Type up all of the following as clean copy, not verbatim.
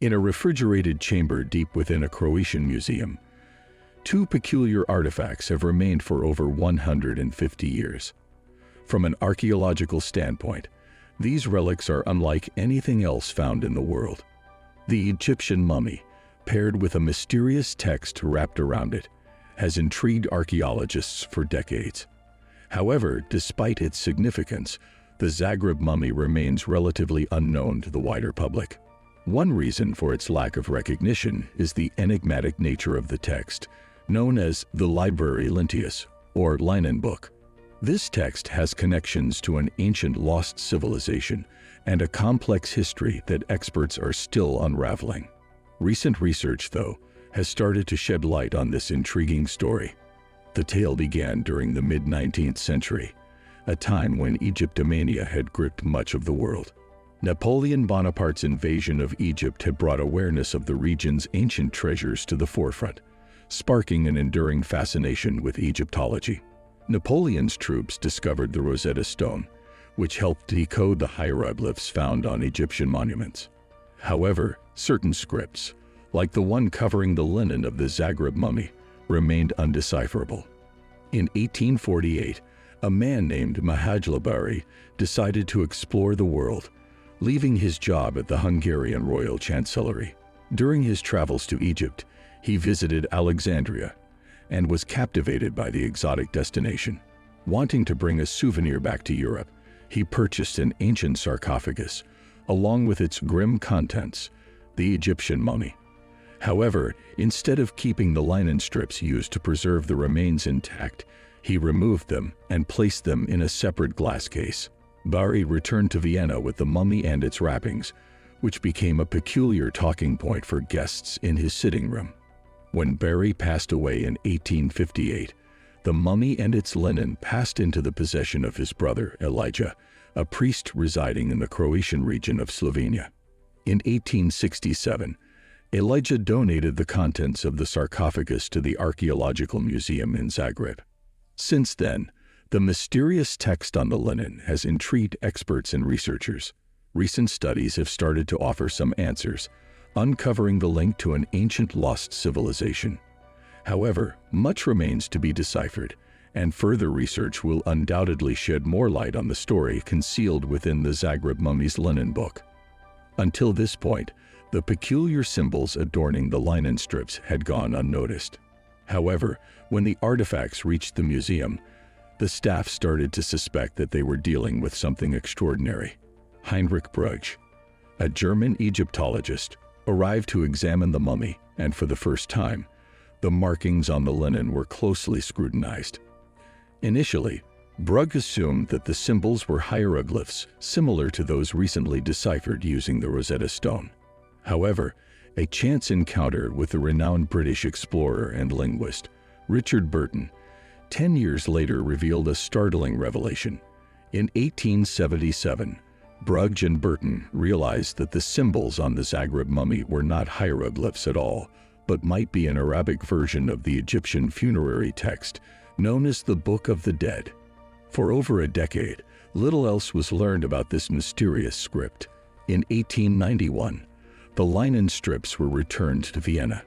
In a refrigerated chamber deep within a Croatian museum, two peculiar artifacts have remained for over 150 years. From an archaeological standpoint, these relics are unlike anything else found in the world. The Egyptian mummy, paired with a mysterious text wrapped around it, has intrigued archaeologists for decades. However, despite its significance, the Zagreb mummy remains relatively unknown to the wider public. One reason for its lack of recognition is the enigmatic nature of the text, known as the Library Linteus, or Linen Book. This text has connections to an ancient lost civilization and a complex history that experts are still unraveling. Recent research, though, has started to shed light on this intriguing story. The tale began during the mid-19th century, a time when Egyptomania had gripped much of the world. Napoleon Bonaparte's invasion of Egypt had brought awareness of the region's ancient treasures to the forefront, sparking an enduring fascination with Egyptology. Napoleon's troops discovered the Rosetta Stone, which helped decode the hieroglyphs found on Egyptian monuments. However, certain scripts, like the one covering the linen of the Zagreb mummy, remained undecipherable. In 1848, a man named Mahajlabari decided to explore the world, leaving his job at the Hungarian Royal Chancellery. During his travels to Egypt, he visited Alexandria and was captivated by the exotic destination. Wanting to bring a souvenir back to Europe, he purchased an ancient sarcophagus, along with its grim contents, the Egyptian mummy. However, instead of keeping the linen strips used to preserve the remains intact, he removed them and placed them in a separate glass case. Bari returned to Vienna with the mummy and its wrappings, which became a peculiar talking point for guests in his sitting room. When Bari passed away in 1858, the mummy and its linen passed into the possession of his brother, Elijah, a priest residing in the Croatian region of Slovenia. In 1867, Elijah donated the contents of the sarcophagus to the Archaeological Museum in Zagreb. Since then, the mysterious text on the linen has intrigued experts and researchers. Recent studies have started to offer some answers, uncovering the link to an ancient lost civilization. However, much remains to be deciphered, and further research will undoubtedly shed more light on the story concealed within the Zagreb mummy's linen book. Until this point, the peculiar symbols adorning the linen strips had gone unnoticed. However, when the artifacts reached the museum, the staff started to suspect that they were dealing with something extraordinary. Heinrich Brugge, a German Egyptologist, arrived to examine the mummy, and for the first time, the markings on the linen were closely scrutinized. Initially, Brugge assumed that the symbols were hieroglyphs similar to those recently deciphered using the Rosetta Stone. However, a chance encounter with the renowned British explorer and linguist, Richard Burton, 10 years later revealed a startling revelation. In 1877, Brugge and Burton realized that the symbols on the Zagreb mummy were not hieroglyphs at all, but might be an Arabic version of the Egyptian funerary text known as the Book of the Dead. For over a decade, little else was learned about this mysterious script. In 1891, the linen strips were returned to Vienna,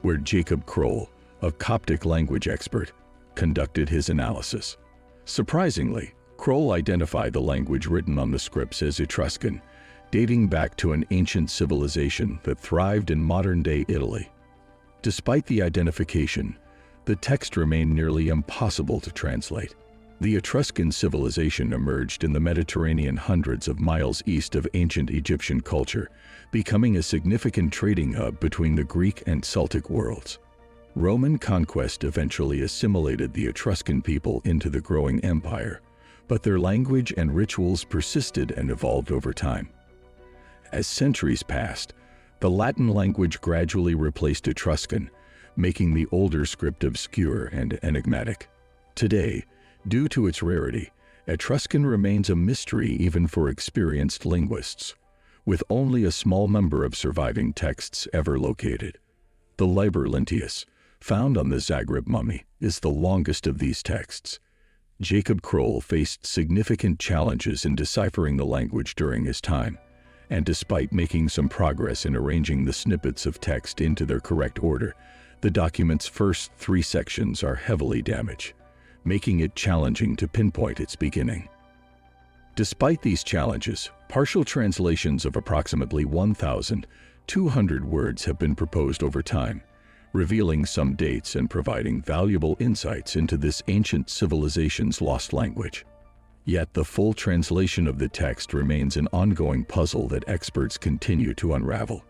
where Jacob Kroll, a Coptic language expert, conducted his analysis. Surprisingly, Kroll identified the language written on the scripts as Etruscan, dating back to an ancient civilization that thrived in modern-day Italy. Despite the identification, the text remained nearly impossible to translate. The Etruscan civilization emerged in the Mediterranean hundreds of miles east of ancient Egyptian culture, becoming a significant trading hub between the Greek and Celtic worlds. Roman conquest eventually assimilated the Etruscan people into the growing empire, but their language and rituals persisted and evolved over time. As centuries passed, the Latin language gradually replaced Etruscan, making the older script obscure and enigmatic. Today, due to its rarity, Etruscan remains a mystery even for experienced linguists, with only a small number of surviving texts ever located. The Liber Linteus, found on the Zagreb mummy, is the longest of these texts. Jacob Kroll faced significant challenges in deciphering the language during his time, And despite making some progress in arranging the snippets of text into their correct order, the document's first 3 sections are heavily damaged, making it challenging to pinpoint its beginning. Despite these challenges, partial translations of approximately 1,200 words have been proposed over time, revealing some dates and providing valuable insights into this ancient civilization's lost language. Yet the full translation of the text remains an ongoing puzzle that experts continue to unravel.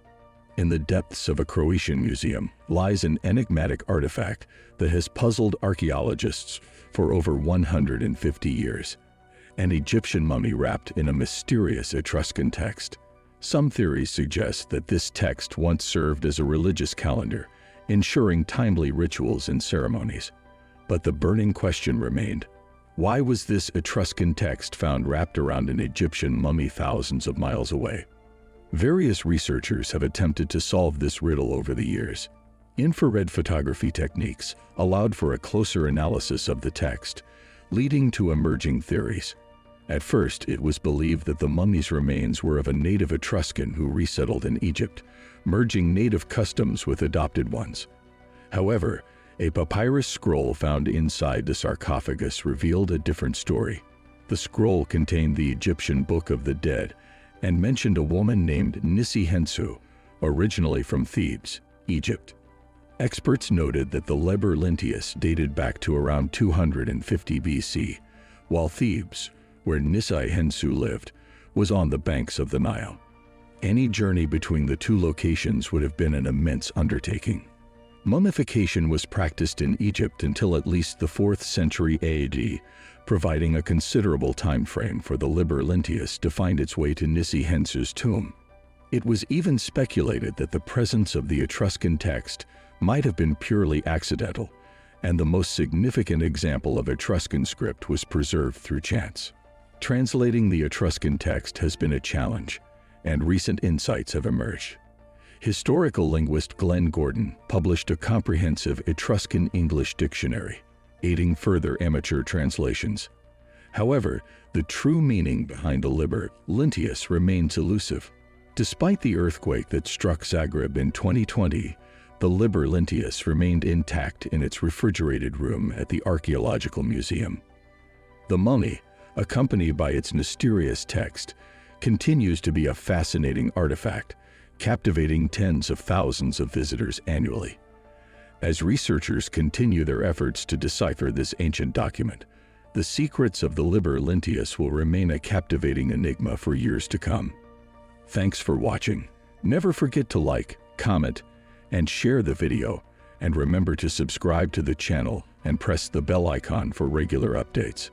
In the depths of a Croatian museum lies an enigmatic artifact that has puzzled archaeologists for over 150 years. An Egyptian mummy wrapped in a mysterious Etruscan text. Some theories suggest that this text once served as a religious calendar, ensuring timely rituals and ceremonies. But the burning question remained: why was this Etruscan text found wrapped around an Egyptian mummy thousands of miles away? Various researchers have attempted to solve this riddle over the years. Infrared photography techniques allowed for a closer analysis of the text, leading to emerging theories. At first, it was believed that the mummy's remains were of a native Etruscan who resettled in Egypt, merging native customs with adopted ones. However, a papyrus scroll found inside the sarcophagus revealed a different story. The scroll contained the Egyptian Book of the Dead and mentioned a woman named Nisi Hensu, originally from Thebes, Egypt. Experts noted that the Liber Linteus dated back to around 250 BC, while Thebes, where Nisi Hensu lived, was on the banks of the Nile. Any journey between the two locations would have been an immense undertaking. Mummification was practiced in Egypt until at least the 4th century AD, providing a considerable time frame for the Liber Linteus to find its way to Nisi Hensu's tomb. It was even speculated that the presence of the Etruscan text might have been purely accidental, and the most significant example of Etruscan script was preserved through chance. Translating the Etruscan text has been a challenge, and recent insights have emerged. Historical linguist Glenn Gordon published a comprehensive Etruscan English dictionary, aiding further amateur translations. However, the true meaning behind the Liber Linteus remains elusive. Despite the earthquake that struck Zagreb in 2020, the Liber Linteus remained intact in its refrigerated room at the Archaeological Museum. The mummy, accompanied by its mysterious text, continues to be a fascinating artifact, captivating tens of thousands of visitors annually. As researchers continue their efforts to decipher this ancient document, the secrets of the Liber Linteus will remain a captivating enigma for years to come. Thanks for watching. Never forget to like, comment, and share the video, and remember to subscribe to the channel and press the bell icon for regular updates.